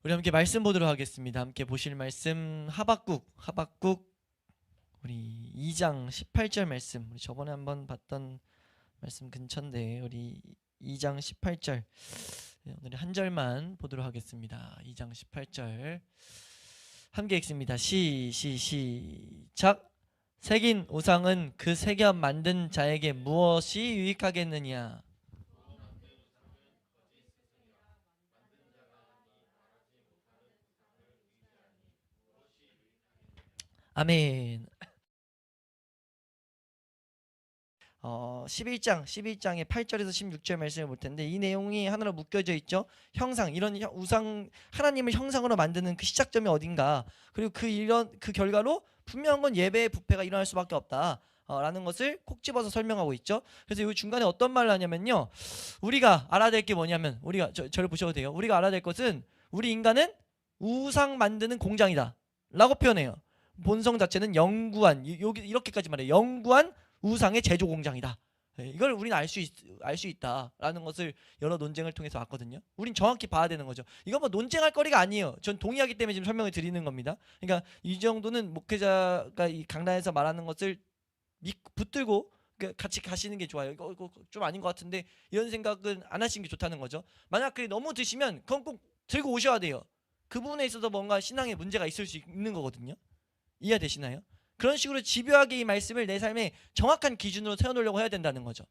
우리 함께 말씀 보도록 하겠습니다. 함께 보실 말씀 하박국 우리 2장 18절 말씀. 우리 저번에 한번 봤던 말씀 근처인데 우리 2장 18절 오늘 한 절만 보도록 하겠습니다. 2장 18절 함께 읽습니다. 시작. 새긴 우상은 그 새겨 만든 자에게 무엇이 유익하겠느냐. 아멘. 11장의 8절에서 16절 말씀을 볼 텐데 이 내용이 하나로 묶여져 있죠. 형상, 이런 우상, 하나님을 형상으로 만드는 그 시작점이 어딘가, 그리고 그 결과로 분명한 건 예배의 부패가 일어날 수밖에 없다 라는 것을 콕 집어서 설명하고 있죠. 그래서 이 중간에 어떤 말을 하냐면요, 우리가 알아야 될 게 뭐냐면, 우리가 저를 보셔도 돼요. 우리가 알아야 될 것은 우리 인간은 우상 만드는 공장이다 라고 표현해요. 본성 자체는 영구한, 여기 이렇게까지 말해요. 영구한 우상의 제조 공장이다. 이걸 우리는 알 수 있다라는 것을 여러 논쟁을 통해서 왔거든요. 우린 정확히 봐야 되는 거죠. 이건 뭐 논쟁할 거리가 아니에요. 전 동의하기 때문에 지금 설명을 드리는 겁니다. 그러니까 이 정도는 목회자가 이 강단에서 말하는 것을 붙들고 같이 가시는 게 좋아요. 이거 좀 아닌 것 같은데 이런 생각은 안 하시는 게 좋다는 거죠. 만약 그게 너무 드시면 그건 꼭 들고 오셔야 돼요. 그 부분에 있어서 뭔가 신앙에 문제가 있을 수 있는 거거든요. 이해되시나요? 그런 식으로 집요하게 이 말씀을 내 삶의 정확한 기준으로 세워놓으려고 해야 된다는 거죠.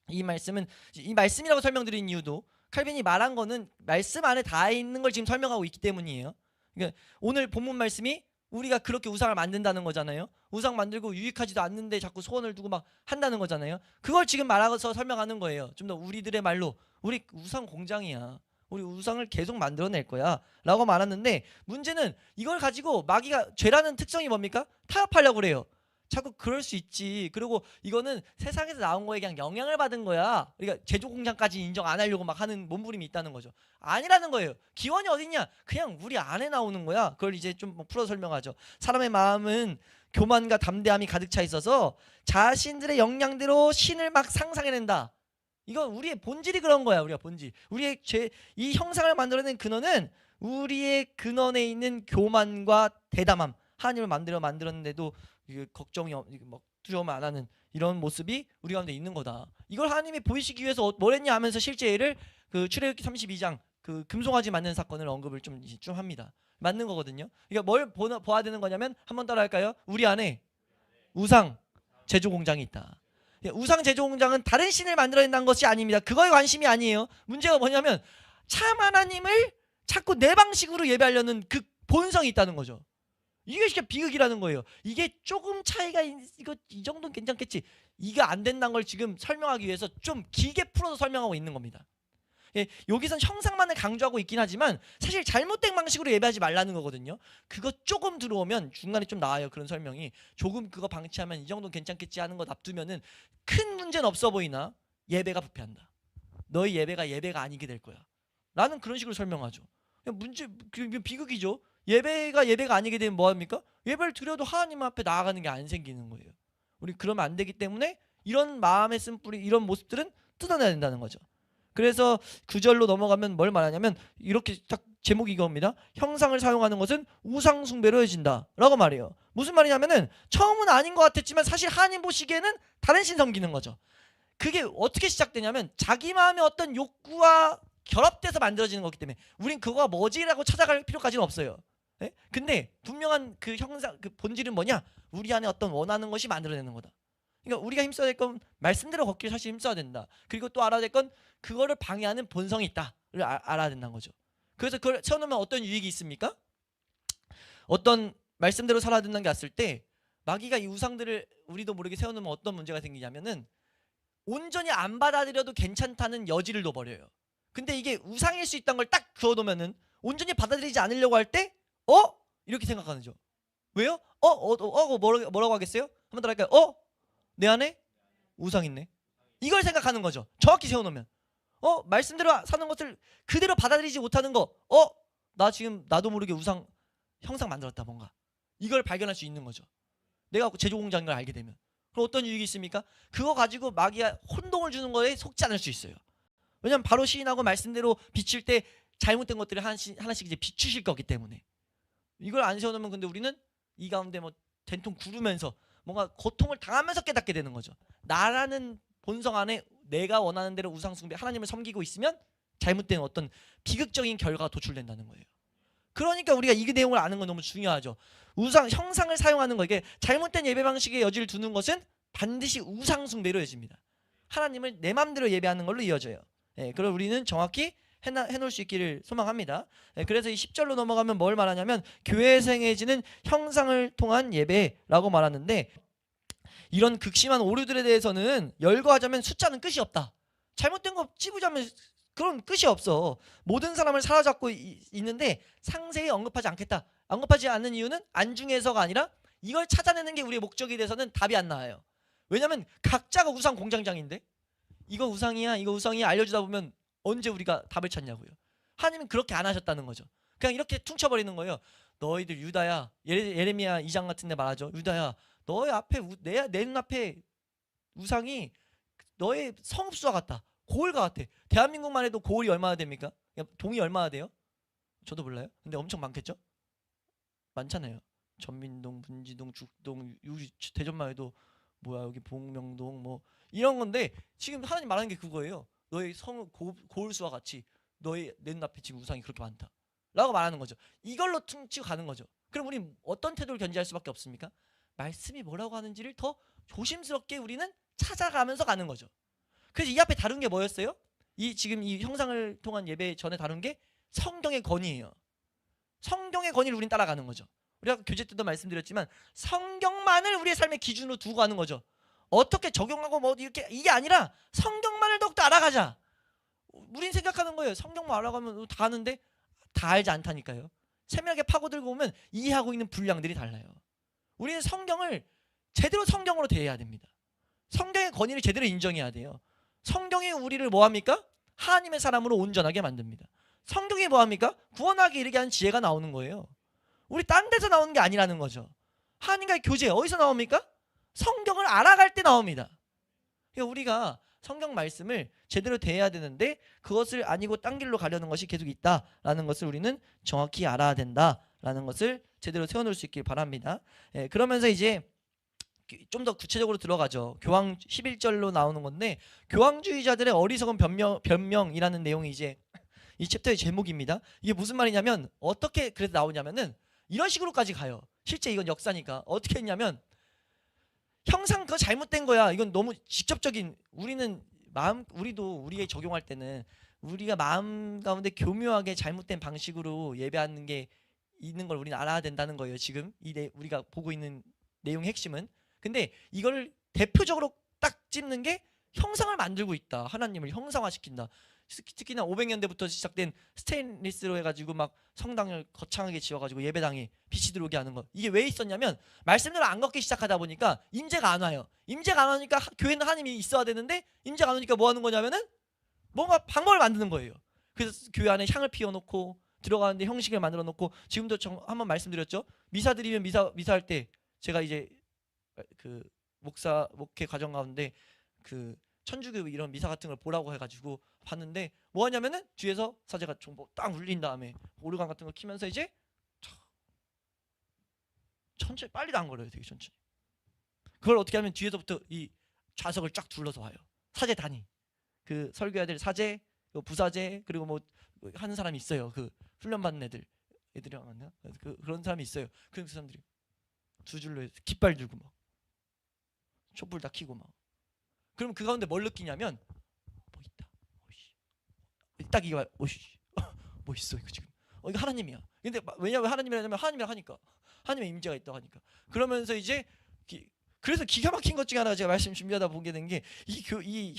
이 말씀이라고 설명드린 이유도 칼빈이 말한 거는 말씀 안에 다 있는 걸 지금 설명하고 있기 때문이에요. 그러니까 오늘 본문 말씀이 우리가 그렇게 우상을 만든다는 거잖아요. 우상 만들고 유익하지도 않는데 자꾸 소원을 두고 막 한다는 거잖아요. 그걸 지금 말하면서 설명하는 거예요. 좀 더 우리들의 말로, 우리 우상 공장이야, 우리 우상을 계속 만들어낼 거야 라고 말하는데, 문제는 이걸 가지고 마귀가, 죄라는 특성이 뭡니까? 타협하려고 그래요. 자꾸 그럴 수 있지, 그리고 이거는 세상에서 나온 거에 그냥 영향을 받은 거야, 그러니까 제조 공장까지 인정 안 하려고 막 하는 몸부림이 있다는 거죠. 아니라는 거예요. 기원이 어딨냐? 그냥 우리 안에 나오는 거야. 그걸 이제 좀 풀어 설명하죠. 사람의 마음은 교만과 담대함이 가득 차 있어서 자신들의 역량대로 신을 막 상상해낸다. 이건 우리의 본질이 그런 거야. 우리가 본질, 우리의 이 형상을 만들어낸 근원은 우리의 근원에 있는 교만과 대담함, 하나님을 만들었는데도 걱정이 막 두려움 안 하는 이런 모습이 우리 가운데 있는 거다. 이걸 하나님이 보이시기 위해서 뭘 했냐 하면서 실제 예를 그 출애굽기 32장 그 금송아지 맞는 사건을 언급을 좀 합니다. 맞는 거거든요. 그러니까 뭘 보아야 되는 거냐면, 한번 따라 할까요? 우리 안에 우상 제조 공장이 있다. 우상 제조 공장은 다른 신을 만들어낸다는 것이 아닙니다. 그거에 관심이 아니에요. 문제가 뭐냐면 참 하나님을 자꾸 내 방식으로 예배하려는 그 본성이 있다는 거죠. 이게 진짜 비극이라는 거예요. 이게 조금 차이가 이거 이 정도는 괜찮겠지, 이게 안 된다는 걸 지금 설명하기 위해서 좀 길게 풀어서 설명하고 있는 겁니다. 여기선 형상만을 강조하고 있긴 하지만 사실 잘못된 방식으로 예배하지 말라는 거거든요. 그거 조금 들어오면 중간에 좀 나와요. 그런 설명이 조금 그거 방치하면 이 정도는 괜찮겠지 하는 거 납두면은 큰 문제는 없어 보이나 예배가 부패한다, 너희 예배가 아니게 될 거야 라는 그런 식으로 설명하죠. 문제, 비극이죠. 예배가 아니게 되면 뭐합니까? 예배를 드려도 하나님 앞에 나아가는 게 안 생기는 거예요. 우리 그러면 안 되기 때문에 이런 마음의 쓴뿌리, 이런 모습들은 뜯어내야 된다는 거죠. 그래서 9절로 넘어가면 뭘 말하냐면, 이렇게 딱 제목이 이겁니다. 형상을 사용하는 것은 우상 숭배로 여겨진다 라고 말해요. 무슨 말이냐면은 처음은 아닌 것 같았지만 사실 하나님 보시기에는 다른 신 섬기는 거죠. 그게 어떻게 시작되냐면 자기 마음의 어떤 욕구와 결합돼서 만들어지는 거기 때문에 우린 그거가 뭐지라고 찾아갈 필요까지는 없어요. 네? 근데 분명한 그 형상, 그 본질은 뭐냐? 우리 안에 어떤 원하는 것이 만들어내는 거다. 그러니까 우리가 힘써야 될 건 말씀대로 걷기를 사실 힘써야 된다. 그리고 또 알아야 될 건 그거를 방해하는 본성이 있다를 알아야 된다는 거죠. 그래서 그걸 세워놓으면 어떤 유익이 있습니까? 어떤 말씀대로 살아야 된다는 게 왔을 때 마귀가 이 우상들을 우리도 모르게 세워놓으면 어떤 문제가 생기냐면은 온전히 안 받아들여도 괜찮다는 여지를 둬버려요. 근데 이게 우상일 수 있다는 걸 딱 그어놓으면은 온전히 받아들이지 않으려고 할 때 이렇게 생각하는 거죠. 왜요? 뭐라고 하겠어요? 한번 더 할까요? 내 안에 우상 있네. 이걸 생각하는 거죠. 정확히 세워놓으면 말씀대로 사는 것을 그대로 받아들이지 못하는 거, 나 지금 나도 모르게 우상 형상 만들었다, 뭔가 이걸 발견할 수 있는 거죠. 내가 제조 공장인 걸 알게 되면. 그럼 어떤 유익이 있습니까? 그거 가지고 마귀가 혼동을 주는 거에 속지 않을 수 있어요. 왜냐면 바로 시인하고 말씀대로 비칠 때 잘못된 것들을 하나씩 이제 비추실 거기 때문에 이걸 안 세워놓으면 근데 우리는 이 가운데 뭐 된통 구르면서 뭔가 고통을 당하면서 깨닫게 되는 거죠. 나라는 본성 안에 내가 원하는 대로 우상숭배 하나님을 섬기고 있으면 잘못된 어떤 비극적인 결과가 도출된다는 거예요. 그러니까 우리가 이 내용을 아는 건 너무 중요하죠. 우상 형상을 사용하는 거, 이게 잘못된 예배 방식의 여지를 두는 것은 반드시 우상숭배로 이어집니다. 하나님을 내 맘대로 예배하는 걸로 이어져요. 그걸 우리는 정확히 해놓을 수 있기를 소망합니다. 그래서 이 10절로 넘어가면 뭘 말하냐면 교회에서 행해지는 형상을 통한 예배라고 말하는데, 이런 극심한 오류들에 대해서는 열거하자면 숫자는 끝이 없다. 잘못된 거 찝으자면 그런 끝이 없어. 모든 사람을 사로잡고 있는데 상세히 언급하지 않겠다. 언급하지 않는 이유는 안중에서가 아니라 이걸 찾아내는 게 우리의 목적이 돼서는 답이 안 나와요. 왜냐하면 각자가 우상 공장장인데 이거 우상이야 이거 우상이야 알려주다 보면 언제 우리가 답을 찾냐고요. 하나님은 그렇게 안 하셨다는 거죠. 그냥 이렇게 퉁쳐버리는 거예요. 너희들 유다야, 예레미야 2장 같은 데 말하죠. 유다야, 너의 앞에 내 눈앞에 우상이 너의 성읍수와 같다. 고을과 같아. 대한민국만 해도 고을이 얼마나 됩니까? 동이 얼마나 돼요? 저도 몰라요. 근데 엄청 많겠죠? 많잖아요. 전민동, 분지동, 죽동, 대전만 해도 뭐야 여기 봉명동 뭐 이런 건데 지금 하나님 말하는 게 그거예요. 너의 성읍 고을수와 같이 너의 내 눈앞에 지금 우상이 그렇게 많다 라고 말하는 거죠. 이걸로 퉁치고 가는 거죠. 그럼 우리 어떤 태도를 견지할 수밖에 없습니까? 말씀이 뭐라고 하는지를 더 조심스럽게 우리는 찾아가면서 가는 거죠. 그래서 이 앞에 다룬 게 뭐였어요? 지금 이 형상을 통한 예배 전에 다룬 게 성경의 권위예요. 성경의 권위를 우린 따라가는 거죠. 우리가 교제 때도 말씀드렸지만 성경만을 우리의 삶의 기준으로 두고 가는 거죠. 어떻게 적용하고 뭐 이렇게 이게 아니라 성경만을 더욱더 알아가자. 우린 생각하는 거예요. 성경만 알아가면 다 아는데 다 알지 않다니까요. 세밀하게 파고들고 보면 이해하고 있는 분량들이 달라요. 우리는 성경을 제대로 성경으로 대해야 됩니다. 성경의 권위를 제대로 인정해야 돼요. 성경이 우리를 뭐합니까? 하나님의 사람으로 온전하게 만듭니다. 성경이 뭐합니까? 구원하게 이르게 하는 지혜가 나오는 거예요. 우리 딴 데서 나오는 게 아니라는 거죠. 하나님과의 교제 어디서 나옵니까? 성경을 알아갈 때 나옵니다. 그러니까 우리가 성경 말씀을 제대로 대해야 되는데 그것을 아니고 딴 길로 가려는 것이 계속 있다라는 것을 우리는 정확히 알아야 된다라는 것을 제대로 세워놓을 수 있길 바랍니다. 그러면서 이제 좀 더 구체적으로 들어가죠. 교황 11절로 나오는 건데 교황주의자들의 어리석은 변명이라는 내용이 이제 이 챕터의 제목입니다. 이게 무슨 말이냐면 어떻게 그래서 나오냐면은 이런 식으로까지 가요. 실제 이건 역사니까 어떻게 했냐면 형상 그거 잘못된 거야. 이건 너무 직접적인 우리도 우리에 적용할 때는 우리가 마음 가운데 교묘하게 잘못된 방식으로 예배하는 게 있는 걸 우리는 알아야 된다는 거예요. 지금 우리가 보고 있는 내용의 핵심은. 근데 이걸 대표적으로 딱 찝는 게 형상을 만들고 있다. 하나님을 형상화시킨다. 특히나 500년대부터 시작된 스테인리스로 해가지고 막 성당을 거창하게 지어가지고 예배당에 빛이 들어오게 하는 거. 이게 왜 있었냐면 말씀대로 안 걷기 시작하다 보니까 임재가 안 와요. 임재가 안 오니까 교회는 하나님이 있어야 되는데 임재가 안 오니까 뭐 하는 거냐면은 뭔가 방법을 만드는 거예요. 그래서 교회 안에 향을 피워놓고 들어가는데 형식을 만들어 놓고 지금도 한번 말씀드렸죠. 미사 드리면 미사할 때 제가 이제 그 목회 과정 가운데 그 천주교 이런 미사 같은 걸 보라고 해가지고 봤는데 뭐 하냐면은 뒤에서 사제가 정보 딱 울린 다음에 오르간 같은 거 키면서 이제 천천히 빨리도 안 걸어요. 되게 천천히. 그걸 어떻게 하면 뒤에서부터 이 좌석을 쫙 둘러서 와요. 사제 단위. 그 설교해야 될 사제, 부사제 그리고 뭐 하는 사람이 있어요. 그 훈련 받는 애들이랑 만나 그런 사람이 있어요. 그 사람들이 두 줄로 해서 깃발 들고 막 촛불 다 켜고 막. 그럼 그 가운데 뭘 느끼냐면 뭐 있다. 오이씨. 딱 이거 오이씨. 뭐 있어 이거 지금. 이거 하나님이야. 근데 왜냐면 하나님이라면 하나님이라 하니까. 하나님의 임재가 있다고 하니까. 그러면서 이제 그래서 기가 막힌 것 중에 하나가 제가 말씀 준비하다 보게 된 게 이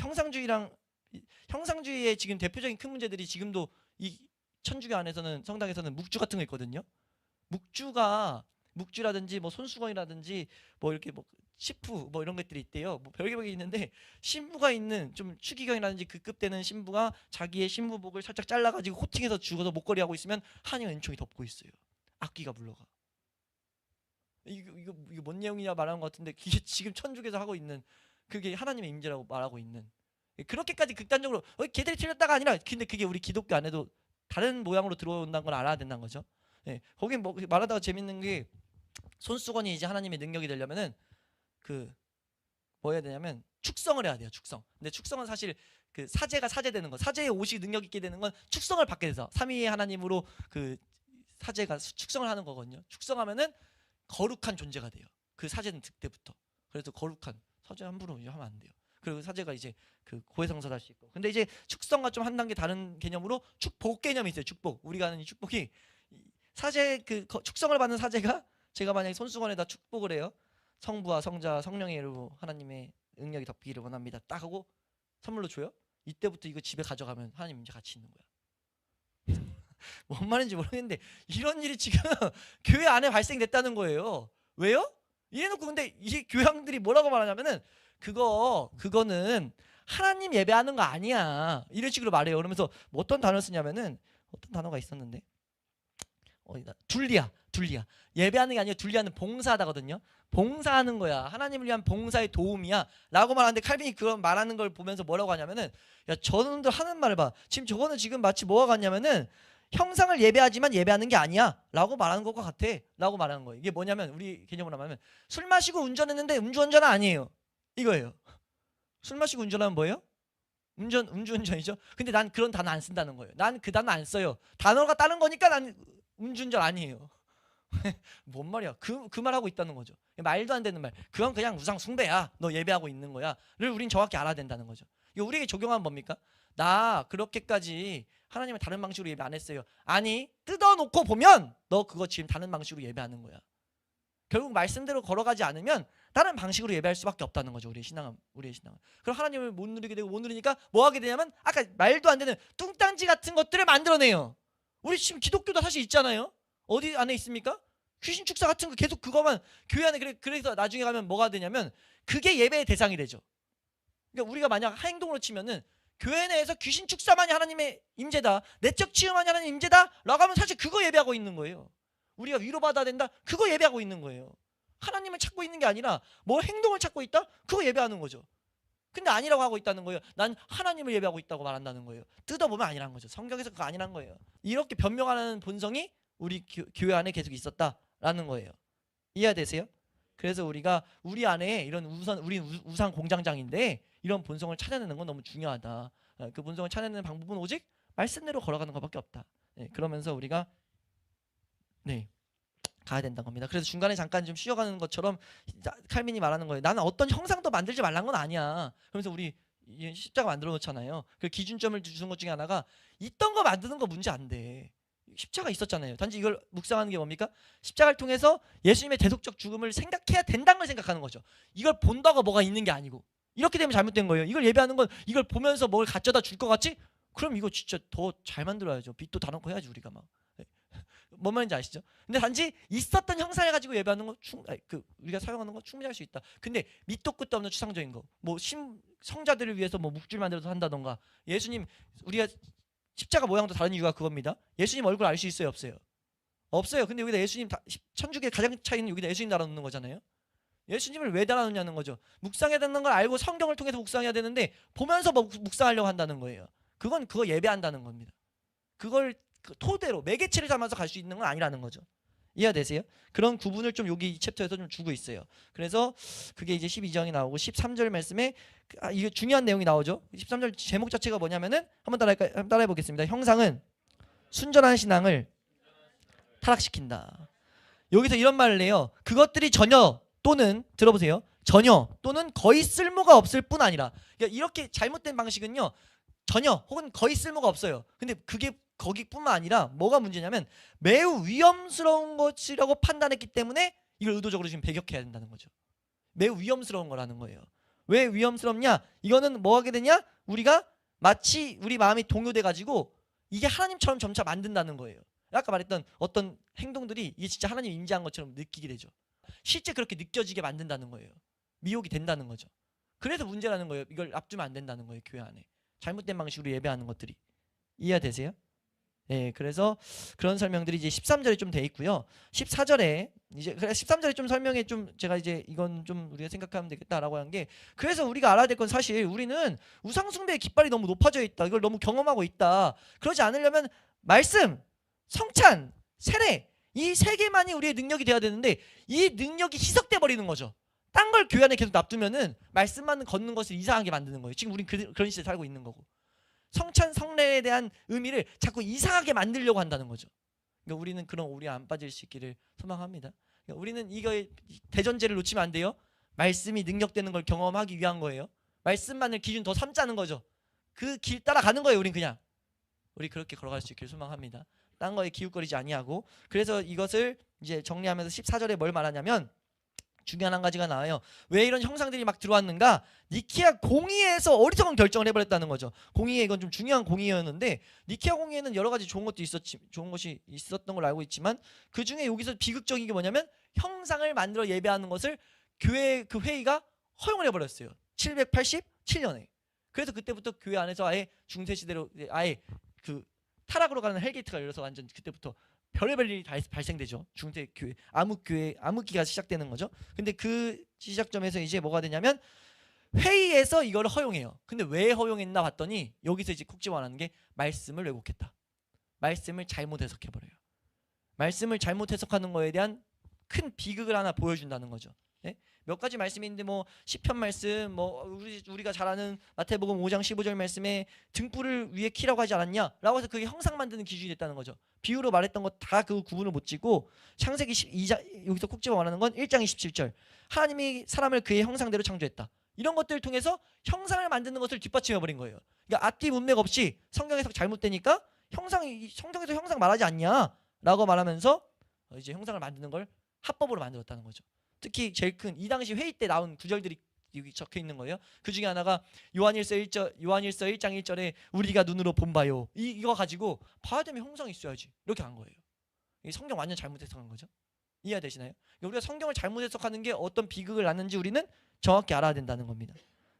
형상주의의 지금 대표적인 큰 문제들이 지금도 이 천주교 안에서는 성당에서는 묵주 같은 거 있거든요. 묵주라든지 뭐 손수건이라든지 뭐 이렇게 뭐 시프 뭐 이런 것들이 있대요. 뭐 별게 있는데 신부가 있는 좀 추기경이라든지 그 급 되는 신부가 자기의 신부복을 살짝 잘라가지고 코팅해서 죽어서 목걸이 하고 있으면 하나님의 은총이 덮고 있어요. 악기가 물러가. 이거 뭔 내용이냐 말하는 것 같은데 이게 지금 천주교에서 하고 있는 그게 하나님의 임재라고 말하고 있는 그렇게까지 극단적으로 걔들이 틀렸다가 아니라 근데 그게 우리 기독교 안에도 다른 모양으로 들어온다는 걸 알아야 된다는 거죠. 예, 거기 뭐 말하다가 재밌는 게 손수건이 이제 하나님의 능력이 되려면은 그 뭐 해야 되냐면 축성을 해야 돼요. 축성. 근데 축성은 사실 그 사제가 사제되는 거, 사제의 옷이 능력 있게 되는 건 축성을 받게 돼서 삼위의 하나님으로 그 사제가 축성을 하는 거거든요. 축성하면은 거룩한 존재가 돼요. 그 사제는 그때부터. 그래서 거룩한 사제 함부로 하면 안 돼요. 그리고 사제가 이제 그 고해성사도 할 수 있고. 근데 이제 축성과 좀 한 단계 다른 개념으로 축복 개념이 있어요. 축복. 우리가 아는 이 축복이 사제 그 축성을 받는 사제가 제가 만약에 손수건에다 축복을 해요. 성부와 성자 성령의 이름으로 하나님의 능력이 덮이기를 원합니다. 딱 하고 선물로 줘요. 이때부터 이거 집에 가져가면 하나님 이제 같이 있는 거야. 뭔 말인지 모르겠는데 이런 일이 지금 교회 안에 발생됐다는 거예요. 왜요? 이래놓고 근데 이 교양들이 뭐라고 말하냐면은 그거는 하나님 예배하는 거 아니야. 이런 식으로 말해요. 그러면서 뭐 어떤 단어 쓰냐면은 어떤 단어가 있었는데 둘리야. 예배하는 게 아니라 둘리하는 봉사하다거든요. 봉사하는 거야. 하나님을 위한 봉사의 도움이야 라고 말하는데 칼빈이 그런 말하는 걸 보면서 뭐라고 하냐면은 야 저놈들 하는 말을 봐. 지금 저거는 지금 마치 뭐가 같냐면은 형상을 예배하지만 예배하는 게 아니야 라고 말하는 것과 같아 라고 말하는 거예요. 이게 뭐냐면 우리 개념으로 하면 술 마시고 운전했는데 음주운전은 아니에요. 이거예요. 술 마시고 운전하면 뭐예요? 음주운전이죠. 근데 난 그런 단어 안 쓴다는 거예요. 난 그 단어 안 써요. 단어가 다른 거니까 난 음주운전 아니에요. 뭔 말이야? 그 말하고 있다는 거죠. 말도 안 되는 말. 그건 그냥 우상 숭배야. 너 예배하고 있는 거야.를 우린 정확히 알아야 된다는 거죠. 이거 우리에게 적용하면 뭡니까? 나 그렇게까지 하나님을 다른 방식으로 예배 안 했어요. 아니 뜯어놓고 보면 너 그거 지금 다른 방식으로 예배하는 거야. 결국 말씀대로 걸어가지 않으면 다른 방식으로 예배할 수밖에 없다는 거죠. 우리의 신앙은. 그럼 하나님을 못 누리게 되고 못 누리니까 뭐 하게 되냐면 아까 말도 안 되는 뚱딴지 같은 것들을 만들어내요. 우리 지금 기독교도 사실 있잖아요. 어디 안에 있습니까? 귀신 축사 같은 거 계속 그거만 교회 안에 그래서 나중에 가면 뭐가 되냐면 그게 예배의 대상이 되죠. 그러니까 우리가 만약 행동으로 치면은 교회 내에서 귀신 축사만이 하나님의 임재다, 내적 치유만이 하나님의 임재다 라고 하면 사실 그거 예배하고 있는 거예요. 우리가 위로받아야 된다, 그거 예배하고 있는 거예요. 하나님을 찾고 있는 게 아니라 뭐 행동을 찾고 있다? 그거 예배하는 거죠. 근데 아니라고 하고 있다는 거예요. 난 하나님을 예배하고 있다고 말한다는 거예요. 뜯어보면 아니란 거죠. 성경에서 그거 아니란 거예요. 이렇게 변명하는 본성이 우리 교회 안에 계속 있었다라는 거예요. 이해되세요? 그래서 우리가 우리 안에 이런 우리 우상 공장장인데 이런 본성을 찾아내는 건 너무 중요하다. 그 본성을 찾아내는 방법은 오직 말씀대로 걸어가는 것밖에 없다. 그러면서 우리가 가야 된다는 겁니다. 그래서 중간에 잠깐 좀 쉬어가는 것처럼 칼빈이 말하는 거예요. 나는 어떤 형상도 만들지 말란 건 아니야. 그러면서 우리 십자가 만들어 놓잖아요. 그 기준점을 주는 것 중에 하나가 있던 거 만드는 거 문제 안 돼. 십자가 있었잖아요. 단지 이걸 묵상하는 게 뭡니까? 십자가를 통해서 예수님의 대속적 죽음을 생각해야 된다는 걸 생각하는 거죠. 이걸 본다고 뭐가 있는 게 아니고. 이렇게 되면 잘못된 거예요. 이걸 예배하는 건 이걸 보면서 뭘 가져다 줄 것 같지? 그럼 이거 진짜 더 잘 만들어야죠. 빛도 다 넣고 해야지 우리가 막. 뭔 말인지 아시죠? 근데 단지 있었던 형상을 가지고 예배하는 거 우리가 사용하는 거 충분히 할 수 있다. 근데 밑도 끝도 없는 추상적인 거, 뭐 성자들을 위해서 뭐 묵줄 만들어서 한다던가, 예수님 우리가 십자가 모양도 다른 이유가 그겁니다. 예수님 얼굴 알 수 있어요, 없어요? 없어요. 근데 여기다 예수님 천주교의 가장 차이는 여기다 예수님 달아놓는 거잖아요. 예수님을 왜 달아놓냐는 거죠. 묵상해야 되는 걸 알고 성경을 통해서 묵상해야 되는데 보면서 묵상하려고 한다는 거예요. 그거 예배한다는 겁니다. 그걸 토대로 매개체를 삼아서 갈 수 있는 건 아니라는 거죠. 이해되세요? 그런 구분을 좀 여기 이 챕터에서 좀 주고 있어요. 그래서 그게 이제 12장이 나오고 13절 말씀에 이게 중요한 내용이 나오죠. 13절 제목 자체가 뭐냐면은 한번 따라해 보겠습니다. 형상은 순전한 신앙을 타락시킨다. 여기서 이런 말을 해요. 그것들이 전혀 또는 들어보세요. 전혀 또는 거의 쓸모가 없을 뿐 아니라, 그러니까 이렇게 잘못된 방식은요. 전혀 혹은 거의 쓸모가 없어요. 근데 그게 거기뿐만 아니라 뭐가 문제냐면 매우 위험스러운 것이라고 판단했기 때문에 이걸 의도적으로 지금 배격해야 된다는 거죠. 매우 위험스러운 거라는 거예요. 왜 위험스럽냐? 이거는 뭐 하게 되냐? 우리가 마치 우리 마음이 동요돼 가지고 이게 하나님처럼 점차 만든다는 거예요. 아까 말했던 어떤 행동들이 이게 진짜 하나님 임재한 것처럼 느끼게 되죠. 실제 그렇게 느껴지게 만든다는 거예요. 미혹이 된다는 거죠. 그래서 문제라는 거예요. 이걸 납두면 안 된다는 거예요. 교회 안에 잘못된 방식으로 예배하는 것들이. 이해되세요? 네, 그래서 그런 설명들이 이제 13절에 좀 돼 있고요. 14절에 이제 13절에 좀 설명에 좀 제가 이제 이건 좀 우리가 생각하면 되겠다라고 한 게, 그래서 우리가 알아야 될 건 사실 우리는 우상 숭배의 깃발이 너무 높아져 있다. 이걸 너무 경험하고 있다. 그러지 않으려면 말씀, 성찬, 세례 이 세 개만이 우리의 능력이 돼야 되는데 이 능력이 희석돼 버리는 거죠. 딴 걸 교회 안에 계속 놔두면은 말씀만 걷는 것을 이상하게 만드는 거예요. 지금 우린 그런 시대에 살고 있는 거고 성찬, 성례에 대한 의미를 자꾸 이상하게 만들려고 한다는 거죠. 그러니까 우리는 그런 오류에 안 빠질 수 있기를 소망합니다. 그러니까 우리는 이거의 대전제를 놓치면 안 돼요. 말씀이 능력되는 걸 경험하기 위한 거예요. 말씀만을 기준 더 삼자는 거죠. 그 길 따라가는 거예요. 우린 그냥 우리 그렇게 걸어갈 수 있기를 소망합니다. 딴 거에 기웃거리지 아니하고. 그래서 이것을 이제 정리하면서 14절에 뭘 말하냐면 중요한 한 가지가 나와요. 왜 이런 형상들이 막 들어왔는가? 니케아 공의회에서 어리석은 결정을 해버렸다는 거죠. 공의회 이건 좀 중요한 공의회였는데 니케아 공의회는 여러 가지 좋은 것이 있었던 걸로 알고 있지만 그 중에 여기서 비극적인 게 뭐냐면 형상을 만들어 예배하는 것을 교회 그 회의가 허용을 해버렸어요. 787년에. 그래서 그때부터 교회 안에서 아예 중세 시대로 아예 그 타락으로 가는 헬게이트가 열려서 완전 그때부터 별의별 일이 다 발생되죠. 중세 교회 암흑기가 시작되는 거죠. 근데 그 시작점에서 이제 뭐가 되냐면 회의에서 이걸 허용해요. 근데 왜 허용했나 봤더니 여기서 이제 콕 집어넣는 게 말씀을 왜곡했다. 말씀을 잘못 해석해버려요. 말씀을 잘못 해석하는 거에 대한 큰 비극을 하나 보여준다는 거죠. 네? 몇 가지 말씀이 있는데 뭐 시편 말씀 뭐 우리가 잘 아는 마태복음 5장 15절 말씀에 등불을 위에 키라고 하지 않았냐라고 해서 그게 형상 만드는 기준이 됐다는 거죠. 비유로 말했던 거 다 그 구분을 못 지고 창세기 12장 여기서 콕 집어 말하는 건 1장 27절 하나님이 사람을 그의 형상대로 창조했다. 이런 것들을 통해서 형상을 만드는 것을 뒷받침해 버린 거예요. 그러니까 앞뒤 문맥 없이 성경 해석 잘못되니까 성경에서 형상 말하지 않냐라고 말하면서 이제 형상을 만드는 걸 합법으로 만들었다는 거죠. 특히 제일 큰 이 당시 회의 때 나온 구절들이 여기 적혀 있는 거예요. 그 중에 하나가 요한일서 1장 1절에 우리가 눈으로 본 바요. 이거 가지고 봐야 되면 형상이 있어야지. 이렇게 한 거예요. 이 성경 완전 잘못 해석한 거죠. 이해되시나요? 그러니까 우리가 성경을 잘못 해석하는 게 어떤 비극을 낳는지 우리는 정확히 알아야 된다는 겁니다.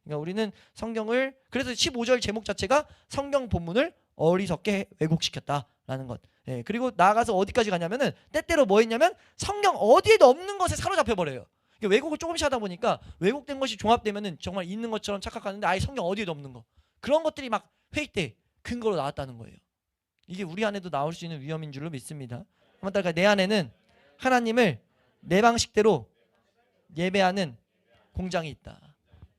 그러니까 우리는 성경을 그래서 15절 제목 자체가 성경 본문을 어리석게 왜곡시켰다라는 것. 예, 그리고 나아가서 어디까지 가냐면은 때때로 뭐 했냐면 성경 어디에도 없는 것에 사로잡혀 버려요. 그러니까 왜곡을 조금씩 하다 보니까 왜곡된 것이 종합되면은 정말 있는 것처럼 착각하는데 아예 성경 어디에도 없는 거 그런 것들이 막 회의 때 근거로 나왔다는 거예요. 이게 우리 안에도 나올 수 있는 위험인 줄로 믿습니다. 한번 따라가 내 안에는 하나님을 내 방식대로 예배하는 공장이 있다.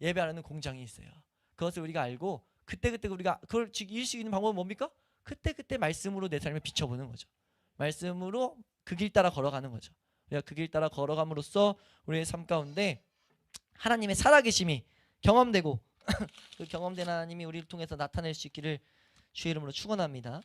예배하는 공장이 있어요. 그것을 우리가 알고 그때그때 우리가 그걸 이길 수 있는 방법은 뭡니까? 그때그때 말씀으로 내 삶을 비춰보는 거죠. 말씀으로 그 길 따라 걸어가는 거죠. 우리가 그 길 따라 걸어감으로써 우리의 삶 가운데 하나님의 살아계심이 경험되고 그 경험된 하나님이 우리를 통해서 나타낼 수 있기를 주의 이름으로 축원합니다.